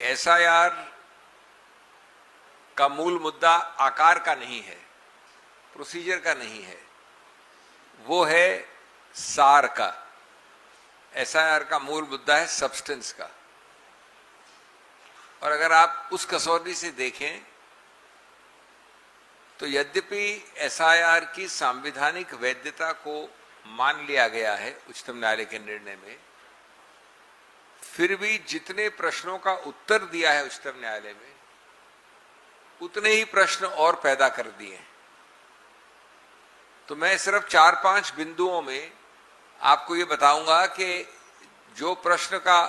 SIR का मूल मुद्दा आकार का नहीं है, प्रोसीजर का नहीं है, वो है सार का। एसआईआर का मूल मुद्दा है सब्सटेंस का। और अगर आप उस कसौटी से देखें तो यद्यपि एसआईआर की संवैधानिक वैधता को मान लिया गया है उच्चतम न्यायालय के निर्णय में, फिर भी जितने प्रश्नों का उत्तर दिया है उच्चतम न्यायालय में, उतने ही प्रश्न और पैदा कर दिए। तो मैं सिर्फ 4-5 बिंदुओं में आपको ये बताऊंगा कि जो प्रश्न का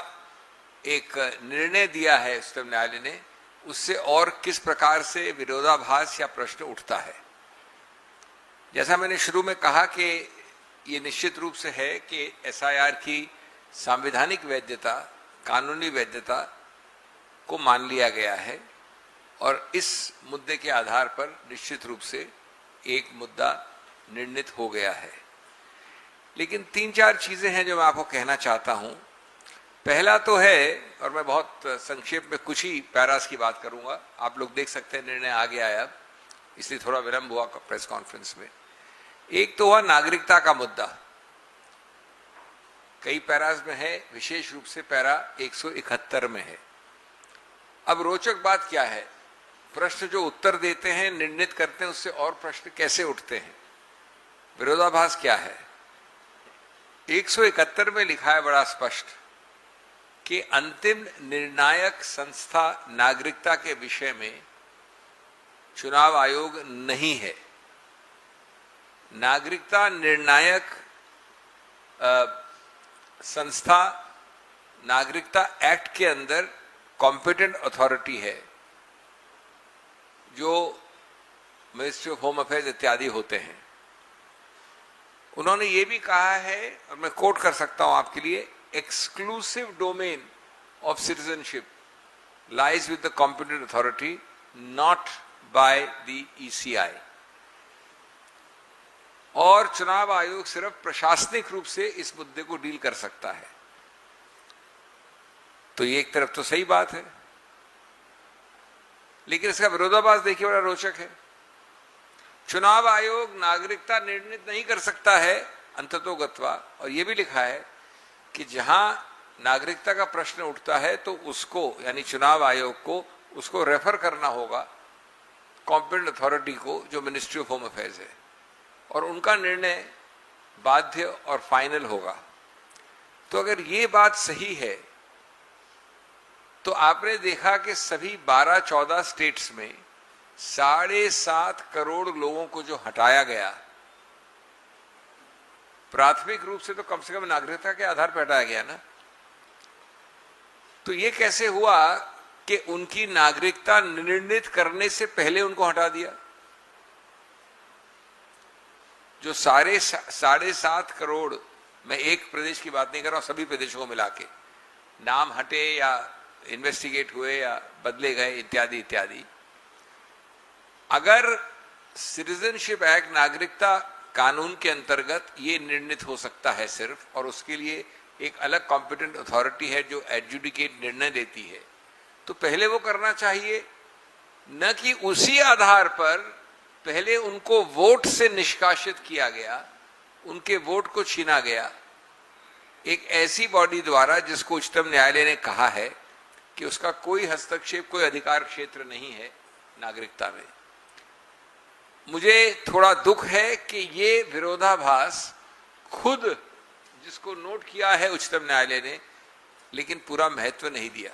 एक निर्णय दिया है उच्चतम न्यायालय ने, उससे और किस प्रकार से विरोधाभास या प्रश्न उठता है। जैसा मैंने शुरू में कहा कि ये निश्चित रूप से है कि एसआईआर की संवैधानिक वैधता, कानूनी वैधता को मान लिया गया है और इस मुद्दे के आधार पर निश्चित रूप से एक मुद्दा निर्णित हो गया है। लेकिन 3-4 चीजें हैं जो मैं आपको कहना चाहता हूं। पहला तो है, और मैं बहुत संक्षेप में कुछ ही पैरास की बात करूंगा, आप लोग देख सकते हैं निर्णय आ गया है अब, इसलिए थोड़ा विलंब हुआ प्रेस कॉन्फ्रेंस में। एक तो हुआ नागरिकता का मुद्दा, कई पैरास में है, विशेष रूप से पैरा 171 में है। अब रोचक बात क्या है, प्रश्न जो उत्तर देते हैं, निर्णित करते हैं, उससे और प्रश्न कैसे उठते हैं, विरोधाभास क्या है। 171 में लिखा है बड़ा स्पष्ट कि अंतिम निर्णायक संस्था नागरिकता के विषय में चुनाव आयोग नहीं है। नागरिकता निर्णायक संस्था नागरिकता एक्ट के अंदर कॉम्पिटेंट अथॉरिटी है, जो मिनिस्ट्री ऑफ होम अफेयर्स इत्यादि होते हैं। उन्होंने ये भी कहा है, और मैं कोट कर सकता हूं आपके लिए, exclusive domain of citizenship lies with the competent authority, not by the ECI. और चुनाव आयोग सिर्फ प्रशासनिक रूप से इस मुद्दे को डील कर सकता है। तो ये एक तरफ तो सही बात है, लेकिन इसका विरोधाभास देखिए, बड़ा रोचक है। चुनाव आयोग नागरिकता निर्णित नहीं कर सकता है अंततोगत्वा, और यह भी लिखा है कि जहां नागरिकता का प्रश्न उठता है तो उसको, यानी चुनाव आयोग को, उसको रेफर करना होगा कॉम्पिटेंट अथॉरिटी को, जो मिनिस्ट्री ऑफ होम अफेयर्स है, और उनका निर्णय बाध्य और फाइनल होगा। तो अगर ये बात सही है तो आपने देखा कि सभी 12-14 स्टेट्स में 7.5 करोड़ लोगों को जो हटाया गया, प्राथमिक रूप से तो कम से कम नागरिकता के आधार पर हटाया गया ना। तो ये कैसे हुआ कि उनकी नागरिकता निर्णित करने से पहले उनको हटा दिया? जो 7.5 करोड़, मैं एक प्रदेश की बात नहीं कर रहा हूं, सभी प्रदेशों को मिला के, नाम हटे या इन्वेस्टिगेट हुए या बदले गए इत्यादि इत्यादि। अगर सिटीजनशिप एक्ट, नागरिकता कानून के अंतर्गत ये निर्णित हो सकता है सिर्फ, और उसके लिए एक अलग कॉम्पिटेंट अथॉरिटी है जो एडजुडिकेट निर्णय देती है, तो पहले वो करना चाहिए, न कि उसी आधार पर पहले उनको वोट से निष्कासित किया गया, उनके वोट को छीना गया एक ऐसी बॉडी द्वारा जिसको उच्चतम न्यायालय ने कहा है कि उसका कोई हस्तक्षेप, कोई अधिकार क्षेत्र नहीं है नागरिकता में। मुझे थोड़ा दुख है कि ये विरोधाभास खुद जिसको नोट किया है उच्चतम न्यायालय ने, लेकिन पूरा महत्व नहीं दिया।